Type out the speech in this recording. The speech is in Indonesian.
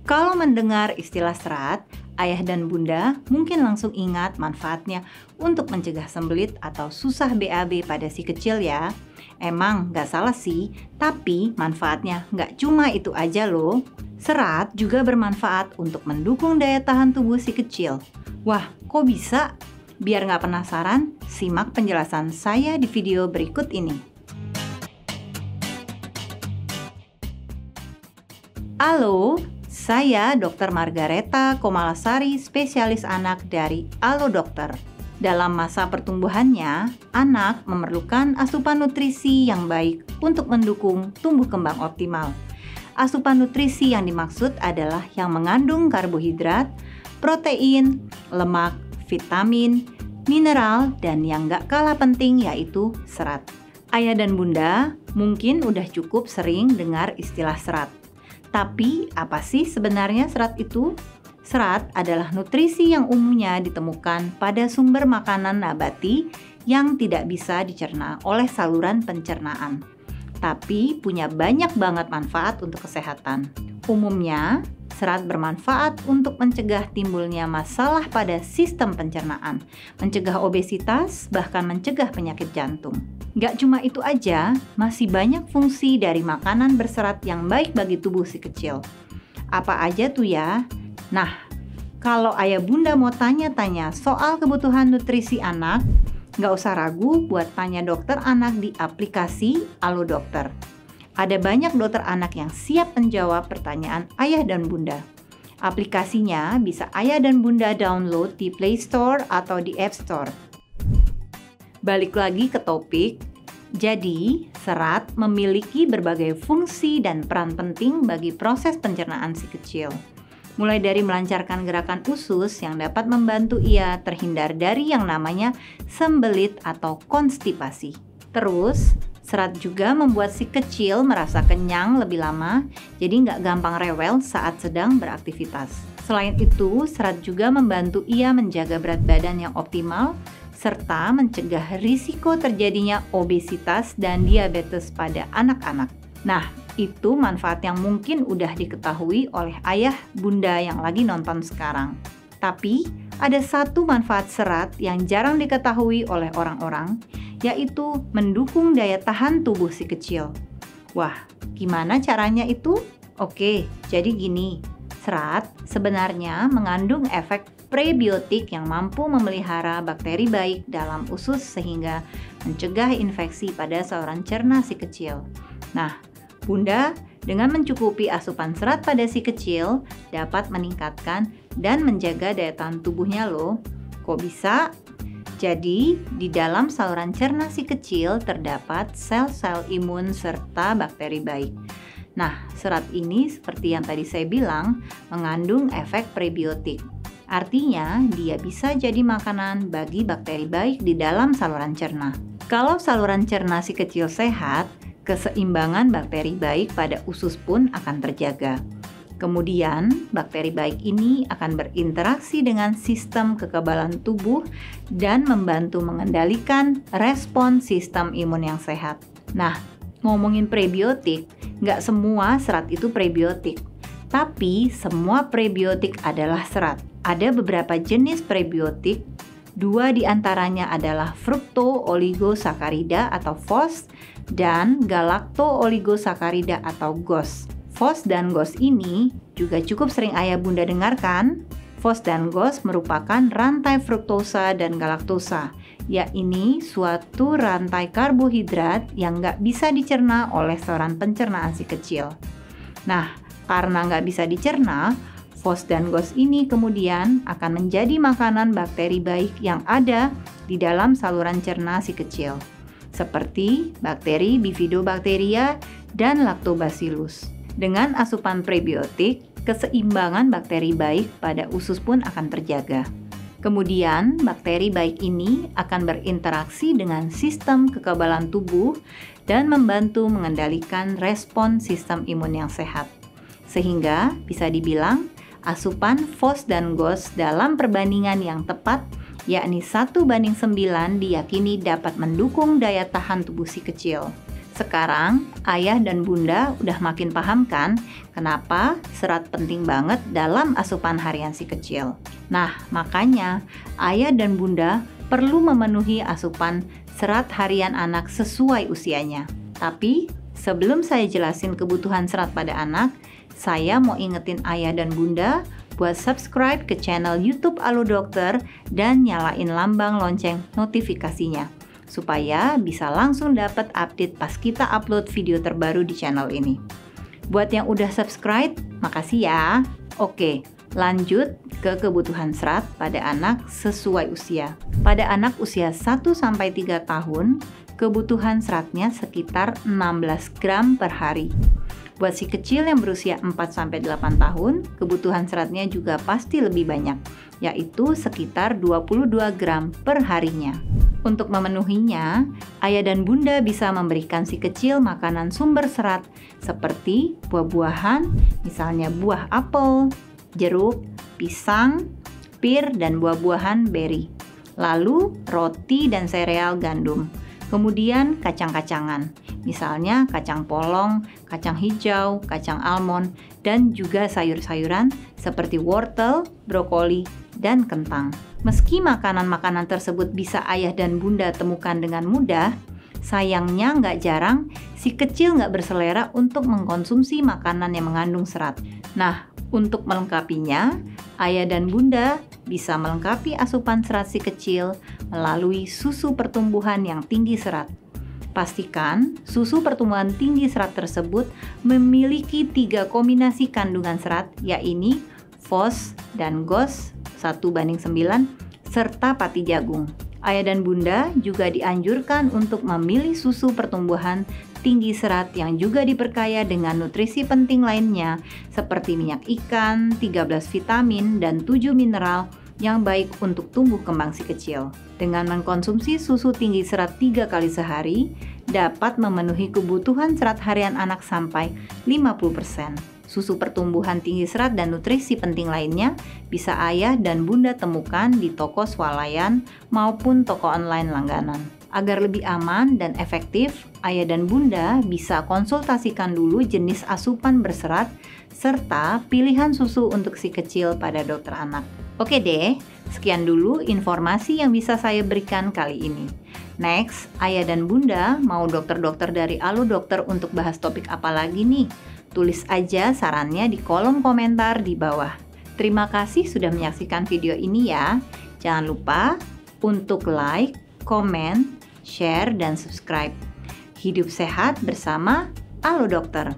Kalau mendengar istilah serat, ayah dan bunda mungkin langsung ingat manfaatnya untuk mencegah sembelit atau susah BAB pada si kecil ya. Emang nggak salah sih, tapi manfaatnya nggak cuma itu aja loh. Serat juga bermanfaat untuk mendukung daya tahan tubuh si kecil. Wah, kok bisa? Biar nggak penasaran, simak penjelasan saya di video berikut ini. Halo, saya Dr. Margareta Komalasari, spesialis anak dari Halo Dokter. Dalam masa pertumbuhannya, anak memerlukan asupan nutrisi yang baik untuk mendukung tumbuh kembang optimal. Asupan nutrisi yang dimaksud adalah yang mengandung karbohidrat, protein, lemak, vitamin, mineral, dan yang gak kalah penting yaitu serat. Ayah dan bunda mungkin udah cukup sering dengar istilah serat. Tapi apa sih sebenarnya serat itu? Serat adalah nutrisi yang umumnya ditemukan pada sumber makanan nabati yang tidak bisa dicerna oleh saluran pencernaan, tapi punya banyak banget manfaat untuk kesehatan. Umumnya, serat bermanfaat untuk mencegah timbulnya masalah pada sistem pencernaan, mencegah obesitas, bahkan mencegah penyakit jantung. Gak cuma itu aja, masih banyak fungsi dari makanan berserat yang baik bagi tubuh si kecil. Apa aja tuh ya? Nah, kalau ayah bunda mau tanya-tanya soal kebutuhan nutrisi anak, gak usah ragu buat tanya dokter anak di aplikasi Halo Dokter. Ada banyak dokter anak yang siap menjawab pertanyaan ayah dan bunda. Aplikasinya bisa ayah dan bunda download di Play Store atau di App Store. Balik lagi ke topik. Jadi, serat memiliki berbagai fungsi dan peran penting bagi proses pencernaan si kecil. Mulai dari melancarkan gerakan usus yang dapat membantu ia terhindar dari yang namanya sembelit atau konstipasi. Terus, serat juga membuat si kecil merasa kenyang lebih lama, jadi nggak gampang rewel saat sedang beraktivitas. Selain itu, serat juga membantu ia menjaga berat badan yang optimal, serta mencegah risiko terjadinya obesitas dan diabetes pada anak-anak. Nah, itu manfaat yang mungkin udah diketahui oleh ayah bunda yang lagi nonton sekarang. Tapi, ada satu manfaat serat yang jarang diketahui oleh orang-orang, yaitu mendukung daya tahan tubuh si kecil. Wah, gimana caranya itu? Oke, jadi gini. Serat sebenarnya mengandung efek prebiotik yang mampu memelihara bakteri baik dalam usus sehingga mencegah infeksi pada saluran cerna si kecil. Nah, bunda dengan mencukupi asupan serat pada si kecil dapat meningkatkan dan menjaga daya tahan tubuhnya loh. Kok bisa? Jadi, di dalam saluran cerna si kecil terdapat sel-sel imun serta bakteri baik. Nah, serat ini seperti yang tadi saya bilang mengandung efek prebiotik. Artinya, dia bisa jadi makanan bagi bakteri baik di dalam saluran cerna. Kalau saluran cerna si kecil sehat, keseimbangan bakteri baik pada usus pun akan terjaga. Kemudian, bakteri baik ini akan berinteraksi dengan sistem kekebalan tubuh dan membantu mengendalikan respon sistem imun yang sehat. Nah, ngomongin prebiotik, nggak semua serat itu prebiotik. Tapi semua prebiotik adalah serat. Ada beberapa jenis prebiotik, 2 diantaranya adalah frukto-oligosakarida atau FOS dan galakto-oligosakarida atau GOS. FOS dan GOS ini juga cukup sering ayah bunda dengarkan. FOS dan GOS merupakan rantai fruktosa dan galaktosa. Ini suatu rantai karbohidrat yang nggak bisa dicerna oleh saluran pencernaan si kecil. Nah, karena nggak bisa dicerna, FOS dan GOS ini kemudian akan menjadi makanan bakteri baik yang ada di dalam saluran cerna si kecil, seperti bakteri Bifidobacteria dan Lactobacillus. Dengan asupan prebiotik, keseimbangan bakteri baik pada usus pun akan terjaga. Kemudian, bakteri baik ini akan berinteraksi dengan sistem kekebalan tubuh dan membantu mengendalikan respon sistem imun yang sehat. Sehingga bisa dibilang asupan FOS dan GOS dalam perbandingan yang tepat, yakni 1:9, diyakini dapat mendukung daya tahan tubuh si kecil. Sekarang, ayah dan bunda udah makin paham kan kenapa serat penting banget dalam asupan harian si kecil. Nah, makanya ayah dan bunda perlu memenuhi asupan serat harian anak sesuai usianya. Tapi, sebelum saya jelasin kebutuhan serat pada anak, saya mau ingetin ayah dan bunda buat subscribe ke channel YouTube Alo Dokter dan nyalain lambang lonceng notifikasinya, supaya bisa langsung dapat update pas kita upload video terbaru di channel ini. Buat yang udah subscribe, makasih ya. Oke, lanjut ke kebutuhan serat pada anak sesuai usia. Pada anak usia 1-3 tahun, kebutuhan seratnya sekitar 16 gram per hari. Buat si kecil yang berusia 4-8 tahun, kebutuhan seratnya juga pasti lebih banyak, yaitu sekitar 22 gram per harinya. Untuk memenuhinya, ayah dan bunda bisa memberikan si kecil makanan sumber serat seperti buah-buahan, misalnya buah apel, jeruk, pisang, pir, dan buah-buahan beri. Lalu roti dan sereal gandum. Kemudian kacang-kacangan, misalnya kacang polong, kacang hijau, kacang almond, dan juga sayur-sayuran seperti wortel, brokoli, dan kentang. Meski makanan-makanan tersebut bisa ayah dan bunda temukan dengan mudah, sayangnya nggak jarang si kecil nggak berselera untuk mengkonsumsi makanan yang mengandung serat. Nah, untuk melengkapinya, ayah dan bunda bisa melengkapi asupan serat si kecil melalui susu pertumbuhan yang tinggi serat. Pastikan susu pertumbuhan tinggi serat tersebut memiliki 3 kombinasi kandungan serat, yaitu FOS dan GOS 1:9 serta pati jagung. Ayah dan bunda juga dianjurkan untuk memilih susu pertumbuhan tinggi serat yang juga diperkaya dengan nutrisi penting lainnya seperti minyak ikan, 13 vitamin, dan 7 mineral yang baik untuk tumbuh kembang si kecil. Dengan mengkonsumsi susu tinggi serat 3 kali sehari, dapat memenuhi kebutuhan serat harian anak sampai 50%. Susu pertumbuhan tinggi serat dan nutrisi penting lainnya bisa ayah dan bunda temukan di toko swalayan maupun toko online langganan. Agar lebih aman dan efektif, ayah dan bunda bisa konsultasikan dulu jenis asupan berserat serta pilihan susu untuk si kecil pada dokter anak. Oke deh, sekian dulu informasi yang bisa saya berikan kali ini. Next, ayah dan bunda mau dokter-dokter dari Alo Dokter untuk bahas topik apa lagi nih? Tulis aja sarannya di kolom komentar di bawah. Terima kasih sudah menyaksikan video ini ya. Jangan lupa untuk like, komen, share, dan subscribe. Hidup sehat bersama Alo Dokter.